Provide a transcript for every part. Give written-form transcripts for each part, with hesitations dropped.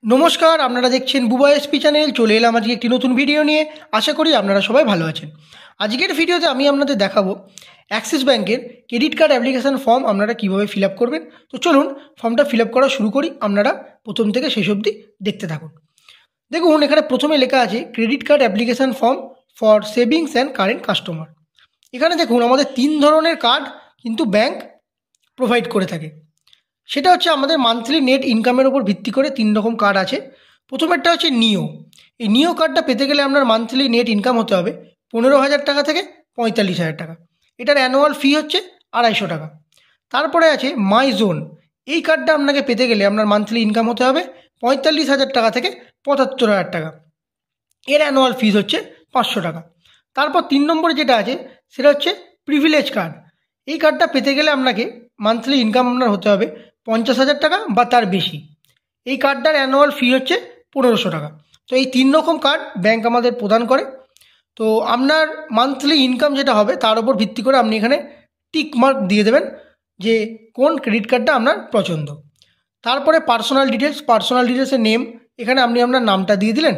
নমস্কার, আপনারা দেখছেন বুবা এসপি চ্যানেল। চলে এলাম আজকে একটি নতুন ভিডিও নিয়ে। আশা করি আপনারা সবাই ভালো আছেন। আজকের ভিডিওতে আমি আপনাদের দেখাবো অ্যাক্সিস ব্যাংকের ক্রেডিট কার্ড অ্যাপ্লিকেশান ফর্ম আপনারা কীভাবে ফিল আপ করবেন। তো চলুন ফর্মটা ফিল আপ করা শুরু করি। আপনারা প্রথম থেকে শেষ অবধি দেখতে থাকুন। দেখুন, এখানে প্রথমে লেখা আছে credit card application form for savings and current customer. এখানে দেখুন আমাদের 3 ধরনের কার্ড কিন্তু ব্যাংক প্রোভাইড করে থাকে। সেটা হচ্ছে আমাদের মান্থলি নেট ইনকামের উপর ভিত্তি করে 3 রকম কার্ড আছে। প্রথমেরটা হচ্ছে নিও। এই নিও কার্ডটা পেতে গেলে আপনার মান্থলি নেট ইনকাম হতে হবে 15,000 টাকা থেকে 45,000 টাকা। এটার অ্যানুয়াল ফি হচ্ছে 250 টাকা। তারপরে আছে মাই জোন। এই কার্ডটা আপনাকে পেতে গেলে আপনার মান্থলি ইনকাম হতে হবে 45,000 টাকা থেকে 75,000 টাকা। এর অ্যানুয়াল ফিজ হচ্ছে 500 টাকা। তারপর 3 নম্বরে যেটা আছে সেটা হচ্ছে প্রিভিলেজ কার্ড। এই কার্ডটা পেতে গেলে আপনাকে মান্থলি ইনকাম আপনার হতে হবে 50,000 টাকা বা তার বেশি। এই কার্ডটার অ্যানুয়াল ফি হচ্ছে 1500 টাকা। তো এই 3 রকম কার্ড ব্যাংক আমাদের প্রদান করে। তো আপনার মান্থলি ইনকাম যেটা হবে তার উপর ভিত্তি করে আপনি এখানে টিক মার্ক দিয়ে দেবেন যে কোন ক্রেডিট কার্ডটা আপনার পছন্দ। তারপরে পার্সোনাল ডিটেলসের নেম, এখানে আপনি আপনার নামটা দিয়ে দিলেন।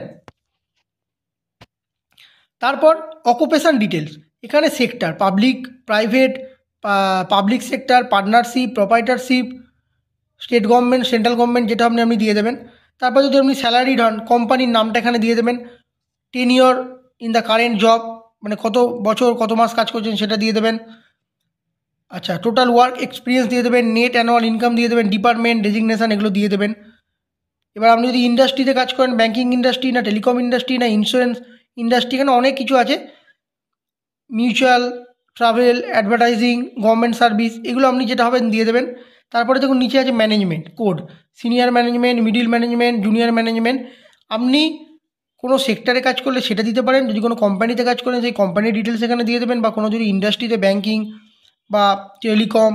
তারপর অকুপেশন ডিটেলস, এখানে sector public, private, public sector, partnership, proprietorship, state government, central government, যেটা আপনি দিয়ে দেবেন। তারপর যদি আপনি স্যালারিড হন, কোম্পানির নামটা এখানে দিয়ে দেবেন। Tenure in the current job, মানে কত বছর কত মাস কাজ করছেন সেটা দিয়ে দেবেন। আচ্ছা, টোটাল ওয়ার্ক এক্সপিরিয়েন্স দিয়ে দেবেন। নেট অ্যানুয়াল ইনকাম দিয়ে দেবেন। ডিপার্টমেন্ট, ডেজিগনেশন, এগুলো দিয়ে দেবেন। এবার আপনি যদি ইন্ডাস্ট্রিতে কাজ করেন, ব্যাঙ্কিং ইন্ডাস্ট্রি না টেলিকম ইন্ডাস্ট্রি না ইন্স্যুরেন্স ইন্ডাস্ট্রি, এখানে অনেক কিছু আছে। Mutual, travel, advertising, government service, এগুলো আপনি যেটা হবেন দিয়ে দেবেন। তারপরে দেখুন নিচে আছে management code, senior management, middle management, junior management. আপনি কোনো সেক্টরে কাজ করলে সেটা দিতে পারেন। যদি কোনো কোম্পানিতে কাজ করেন সেই কোম্পানির ডিটেলস এখানে দিয়ে দেবেন, বা কোনো যদি ইন্ডাস্ট্রিতে ব্যাঙ্কিং বা টেলিকম,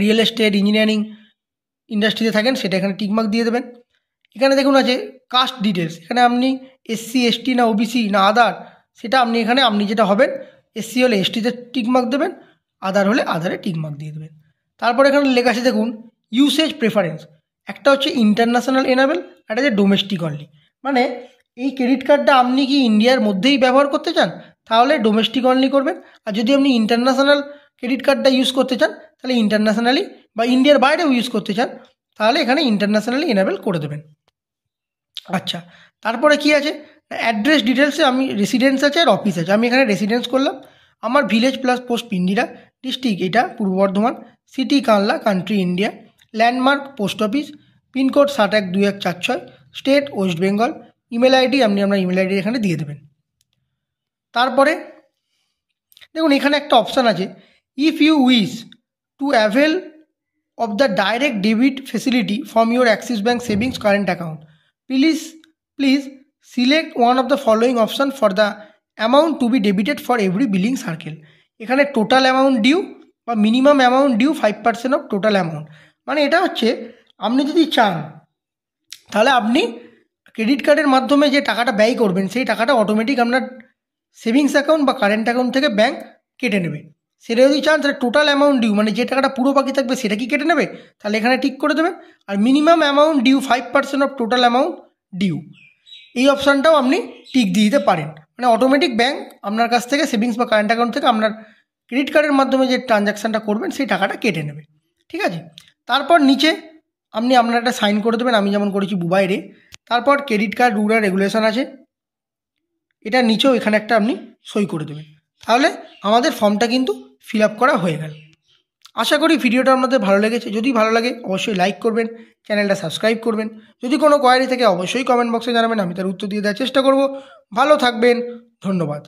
রিয়েল এস্টেট, ইঞ্জিনিয়ারিং ইন্ডাস্ট্রিতে থাকেন সেটা এখানে টিকমার্ক দিয়ে দেবেন। এখানে দেখুন আছে কাস্ট ডিটেলস, এখানে আপনি এসসি, এসটি না ওবিসি না আদার, সেটা আপনি এখানে আপনি যেটা হবেন, এসসি হলে এসটিতে টিকমার্ক দেবেন, আদার হলে আদারে টিকমার্ক দিয়ে দেবেন। তারপর এখানে লেখা আছে দেখুন ইউসেজ প্রেফারেন্স। একটা হচ্ছে ইন্টারন্যাশনাল এনাবেল, একটা হচ্ছে ডোমেস্টিক অনলি। মানে এই ক্রেডিট কার্ডটা আপনি কি ইন্ডিয়ার মধ্যেই ব্যবহার করতে চান তাহলে ডোমেস্টিক অনলি করবেন, আর যদি আপনি ইন্টারন্যাশনাল ক্রেডিট কার্ডটা ইউজ করতে চান তাহলে ইন্টারন্যাশনালি বা ইন্ডিয়ার বাইরেও ইউজ করতে চান তাহলে এখানে ইন্টারন্যাশনালি এনাবেল করে দেবেন। আচ্ছা, তারপরে কি আছে অ্যাড্রেস ডিটেলসে আমি রেসিডেন্স আছে আর অফিস আছে। আমি এখানে রেসিডেন্স করলাম। আমার village plus post Pindira, district এটা Purba Bardhaman, city Kanla, country India, landmark post office, pincode 712146, state West Bengal, email ID আপনি আপনার ইমেল আইডি এখানে দিয়ে দেবেন। তারপরে দেখুন এখানে একটা অপশান আছে, if you wish to avail of the direct debit facility from your Axis Bank savings current account, please select one of the following option for the amount to be debited for every billing cycle. এখানে total amount due বা minimum amount due 5% of total amount. মানে এটা হচ্ছে আপনি যদি চান তাহলে আপনি ক্রেডিট কার্ডের মাধ্যমে যে টাকাটা ব্যয় করবেন সেই টাকাটা অটোমেটিক আপনার সেভিংস অ্যাকাউন্ট বা কারেন্ট অ্যাকাউন্ট থেকে ব্যাংক কেটে নেবে। সেটা যদি চান তাহলে টোটাল অ্যামাউন্ট ডিউ, মানে যে টাকাটা পুরো বাকি থাকবে সেটা কি কেটে নেবে, তাহলে এখানে টিক করে দেবেন। আর minimum amount due 5% of total amount due, এই অপশানটাও আপনি টিক দিয়ে দিতে পারেন। মানে অটোমেটিক ব্যাংক আপনার কাছ থেকে সেভিংস বা কারেন্ট অ্যাকাউন্ট থেকে আপনার ক্রেডিট কার্ডের মাধ্যমে যে ট্রানজ্যাকশানটা করবেন সেই টাকাটা কেটে নেবে। ঠিক আছে, তারপর নিচে আপনি আপনার একটা সাইন করে দেবেন, আমি যেমন করেছি বুবাইরে। তারপর ক্রেডিট কার্ড রুল আর রেগুলেশন আছে, এটা নিচেও এখানে একটা আপনি সই করে দেবেন। তাহলে আমাদের ফর্মটা কিন্তু ফিল আপ করা হয়ে গেল। আশা করি ভিডিওটা আপনাদের ভালো লেগেছে। যদি ভালো লাগে অবশ্যই লাইক করবেন, চ্যানেলটা সাবস্ক্রাইব করবেন। যদি কোনো কোয়ারি থাকে অবশ্যই কমেন্ট বক্সে জানাবেন, আমি তার উত্তর দিয়ে দেওয়ার চেষ্টা করব। ভালো থাকবেন, ধন্যবাদ।